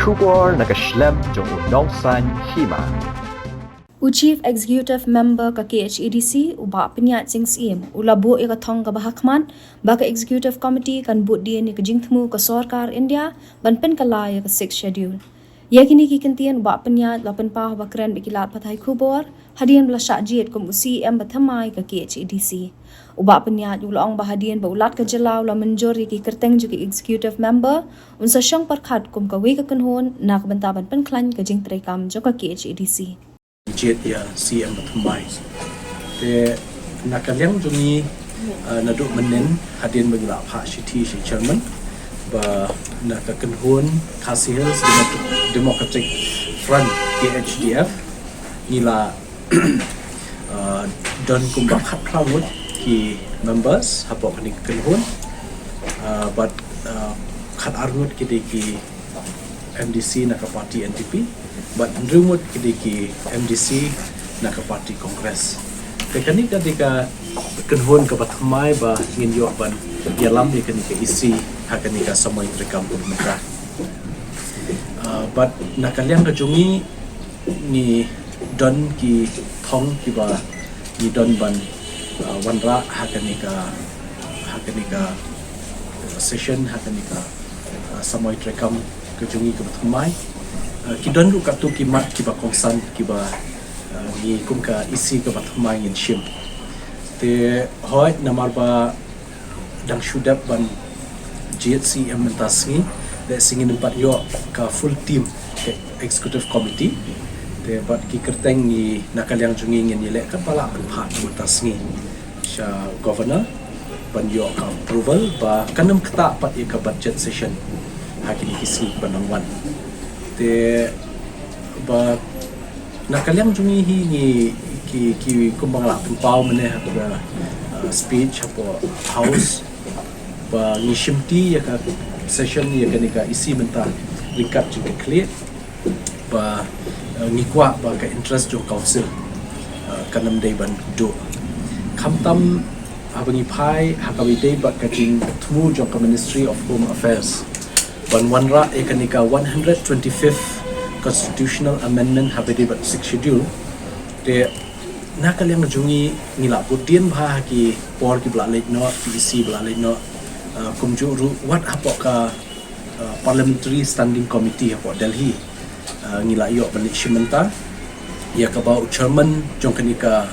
Kubor nakaslem jong unongsan hima. Chief Executive Member ka KHEDC uba penyat sing sim ulabu ika thong ka bahakman baka Executive Committee kan bud dia ni ka jingthmu ka Sarkar India ban pen kala ya ka 6 schedule. Yakini ki kentian uba penyat lapan pah bakran bikilat pathai Kubor hadian bela syajit kum UCM bathamai ka KHEDC. Uba penyat ulong bahadian ba ulat ka jalaw la menjori ki kerteng juga Executive Member unsa syang parkhat kum ka wi ka kanhon nak bantaban pen klan ka jing trekam jo ka KHEDC. Jet ya CM Batamai. Te nakaliang jungi naduk menen hadin bagila Pak Shiti si Chairman ba nakakenhun Khasi Hills Democratic Front KHDF nila don kumbak hat krawut ki members hapok ni kenhun but khat arngut ki MDC naka parti NTP but rumut ki MDC naka parti Kongres. Tekani ketika kenhun ke Batamai ba ngin yo ban yalam ni kani ke isi hakani ka samai rekam mereka. But nakaliang kajungi ni don ki thong ki ba ni don ban wanra hakani ka session hakani ka samai rekam kajungi ke Batamai. Kidon ru katu kimat kiba kongsan kiba ni kumka isi ke Batamai ngin shim. Te hoi namar ba dang shudap ban GHCM mentasngi le singin empat yo ka full team ke executive committee. Te bat ki kerteng ni nakaliang jungi ngin le ka pala ban phat mentasngi. Sha governor ban yo ka approval ba kanam kata pat ka budget session hakini kisi banangwan. Te ba nakaliang jungi hi ni ki kumbang la pau meneh ha speech apo house ba ni shimti ya ka session ya ka isi mentah lingkap juga clear ba ngikwa ba ka interest jo council kanam dei ban do khamtam abangi phai hakawi dei ba ka jing thmu jo ka Ministry of Home Affairs ban wanra ekanika 125th constitutional amendment habedi but 6 schedule de nakaliang jungi ngila putien bha ki por ki bla lek no PEC bla lek no kumju ru what apok ka parliamentary standing committee apok Delhi ngila yo balik shimenta ya ka bau chairman jongkanika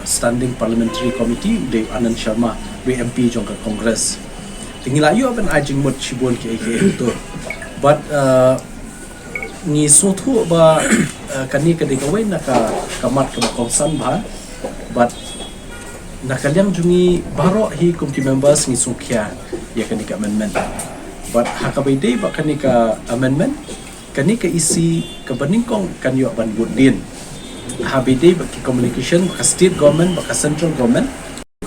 standing parliamentary committee de Anand Sharma WMP jongka congress tingila yo ban ajing mot chibol ke to but ni sotu ba kani kadika we naka kamat ka kongsan ba but nakaliang jungi baro hi committee members ni sukya ya kani ka amendment but hakabai dei ba kani ka amendment kani ka isi ka baningkong kanyo ban budin habide ba ki communication ba state government ba central government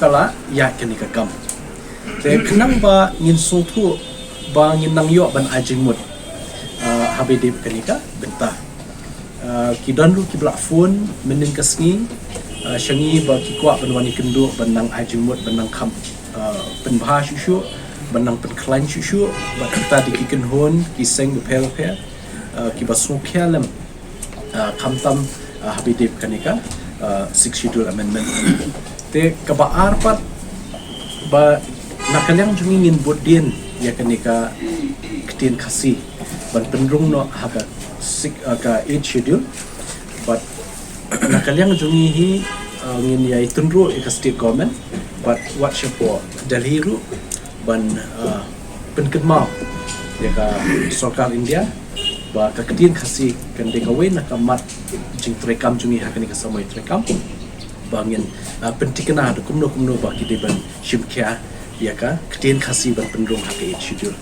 kala ya kani ka kam te kenang ba ngin sotu ba ngin nang yo ban ajing mut habide kanika benta kidan lu ki blak phone menin kasngi shangi ba ki kwa ban wani kendu banang ajing mut banang kham pen bha shu banang pen klan shu ba kita dikiken hon ki seng be pel pe ki ba su khalam khamtam habide kanika 6 schedule amendment te ka ba arpat ba nakaliang jungi ngin bodin ya kanika ketien khasi ban pendrung no haka ka 8 schedule but nakaliang jungi hi ngin ya itunru ka state government but what shapo Delhi ru ban penkemau ya ka Sarkar India ba ka ketien khasi kan de ka we na kamat jing trekam jungi haka ni ka samai trekam bangin pentikena ada kumno ba ki de ban shimkya ya ka ketien khasi ban pendrung haka 8 schedule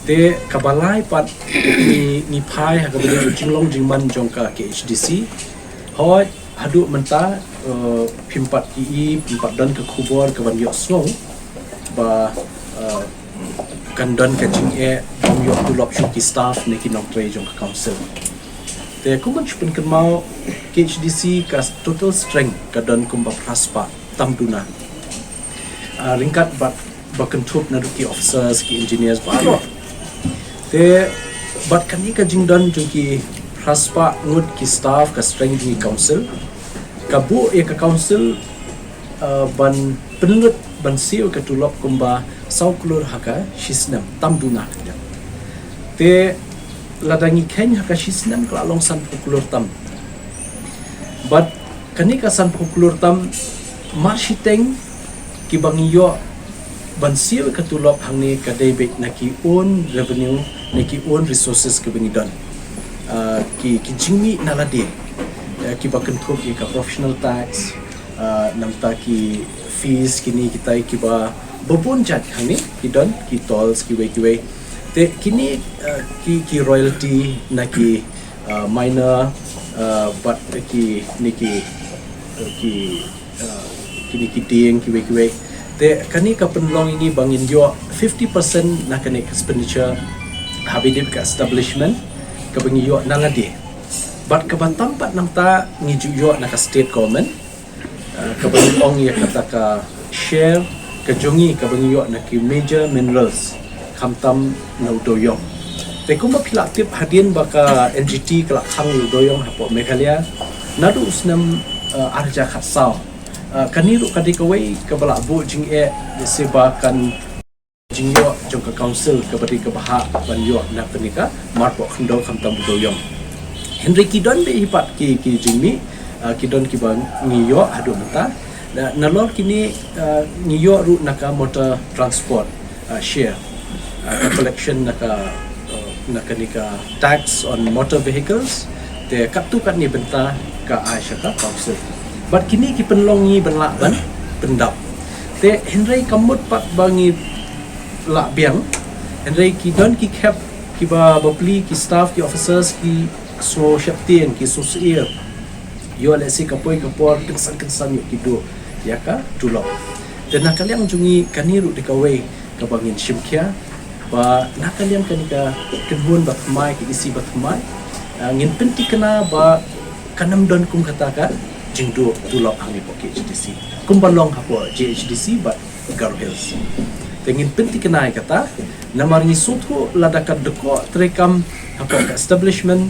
te kabalai pat ni phai ha kabeli jinglong jingman jongka KHDC hoi hadu menta pimpat pimpat dan ke Kubor ke ban yok snow ba kan dan ke jing bom yok tulop shuki staff ne ki nong tre jongka council te kuman chupin kemau KHDC ka total strength ka dan kumba praspa tamduna ringkat bat bakentup na ki officers ki engineers ba te but kan ni ka jingdan jungki raspa ngut ki staff ka strength ni council ka bu ka council ban penurut ban siu ka tulop kumba sauklur haka shisnam tamduna te ladangi ken haka shisnam ka long san pukulur tam but kanika san pukulur tam marshiteng ki bangiyo ban siu ka tulop hangni ka debit na ki own revenue na ki own resources ka bangidon ki jingmi nalade ki bakentuk ka professional tax namta ki fees kini kita ki ba bobon jat hangni ki don ki tolls ki we te kini ki royalty na ki minor but ki niki kini ding ki we te kani ka penlong ini bangin yo 50% na kani expenditure habidip ka establishment ka bangi yo nangadi but ka bantampat nang ta ngiju yo na ka state government ka bangi ong ya kata ka share ka jongi ka bangi yo na ki major minerals kamtam na udoyong te kuma pila tip hadin baka NGT kala khang udoyong hapo Meghalaya nadu usnam arja khatsao kaniru kadikawai kabala bu jing sebakan jingyo jong ka council kabadi ka baha banyo na kanika marpo khndo khamtam budoyong Henry Kidon be hipat ki jingmi Kidon ki bang ngiyo adu mata nalor kini ngiyo ru naka motor transport share collection naka nika tax on motor vehicles te katu kan ni benta ka Asia ka council but kini ki penlongi benlak ban pendap te Henry kamut pat bangi la biang Henry ki don ki cap ki ba bapli ki staff ki officers ki so syaptien ki so seir yo lesi kapoi kapor kensan yo ki do ya ka tulok te nakaliang jungi kaniru dikawai ka bangin shimkia ba nakaliang kanika kenhun ba mai ki isi ba mai ngin penti kena ba kanam don kum kataka jingdo tulok hangi po KHDC kumbalong hapo GHDC but Garo Hills tengin penti kenai kata namaringi sutu ladakat deko terekam hapo ka establishment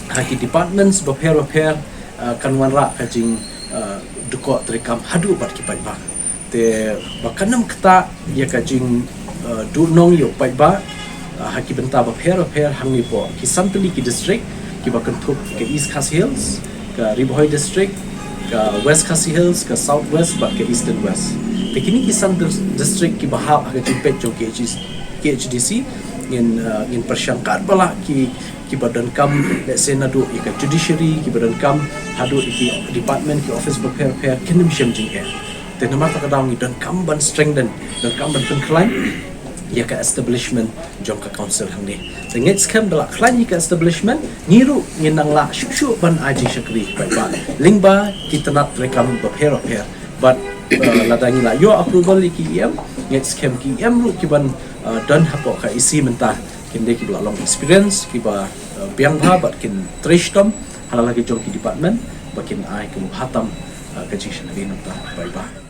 haki departments repair kanwan ra kajing deko terekam hadu bat kipai ba te bakanam kata ya kajing du nong yo pai ba haki benta repair hangi po ki sampeli ki district ki bakentuk ke East Khas Hills ke Ribohoi District, ke West Khasi Hills, ke South West, but ke Eastern West. Kini kisan district ki bahap ke jimpet jo KHDC in persyangkat bala ki badan kam let's say nadu ika judiciary ki badan kam hadu iki department ki office repair kinim sham jing air. Te nama ta kadang dan kam ban strengthen dan kam ban penklan ya ka establishment jong ka council hang ni sengit scam dalak klan ka establishment ngiru nginang la shu ban aji syakri ba lingba kita nak rekam repair but ladangi la yo approval ki ngit scam ki ru ki ban dan hapo ka isi mentah kinde ki bla long experience ki ba biang ba but kin trishtom hala lagi jong ki department bakin ai ki hatam ka jishan ni nota bye bye